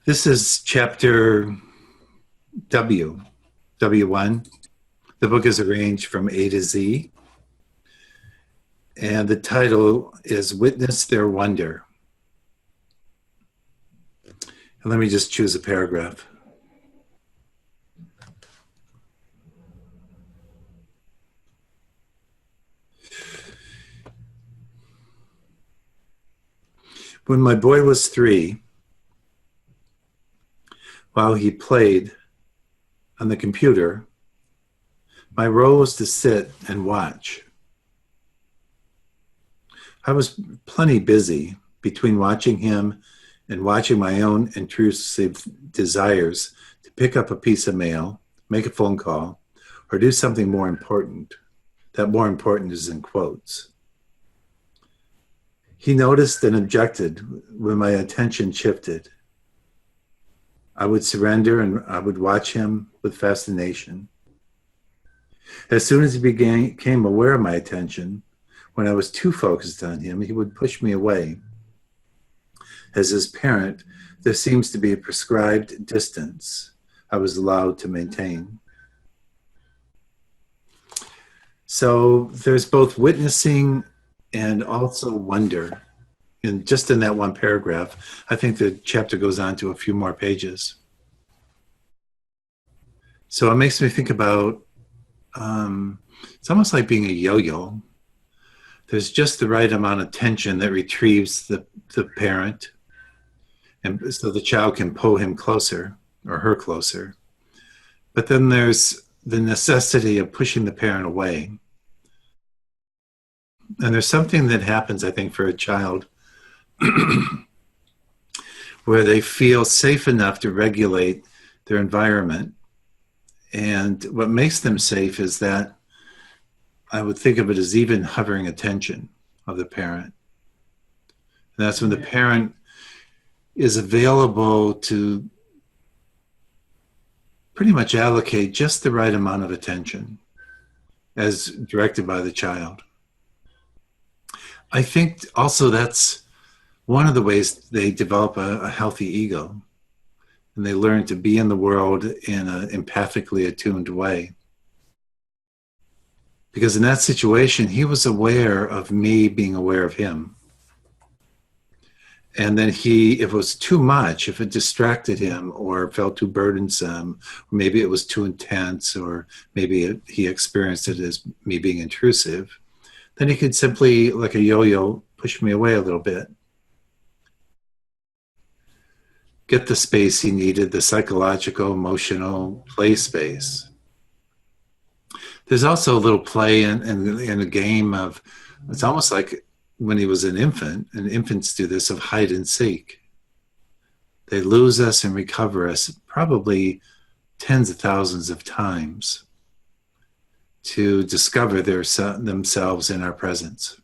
This is chapter W1. The book is arranged from A to Z, and the title is Witness Their Wonder. And let me just choose a paragraph. When my boy was 3, while he played on the computer, my role was to sit and watch. I was plenty busy between watching him and watching my own intrusive desires to pick up a piece of mail, make a phone call, or do something more important. That more important is in quotes. He noticed and objected when my attention shifted. I would surrender and I would watch him with fascination. As soon as he became aware of my attention, when I was too focused on him, he would push me away. As his parent, there seems to be a prescribed distance I was allowed to maintain. So there's both witnessing and also wonder. And just in that one paragraph, I think the chapter goes on to a few more pages. So it makes me think about, it's almost like being a yo-yo. There's just the right amount of tension that retrieves the parent, and so the child can pull him closer or her closer. But then there's the necessity of pushing the parent away. And there's something that happens, I think, for a child where they feel safe enough to regulate their environment. And what makes them safe is that I would think of it as even hovering attention of the parent. And that's when the parent is available to pretty much allocate just the right amount of attention as directed by the child. I think also that's one of the ways they develop a healthy ego, and they learn to be in the world in an empathically attuned way. Because in that situation, he was aware of me being aware of him. And then if it was too much, if it distracted him or felt too burdensome, or maybe it was too intense, or maybe he experienced it as me being intrusive, then he could simply, like a yo-yo, push me away a little bit. Get the space he needed, the psychological, emotional play space. There's also a little play in a game of, it's almost like when he was an infant, and infants do this, of hide and seek. They lose us and recover us probably tens of thousands of times to discover themselves in our presence.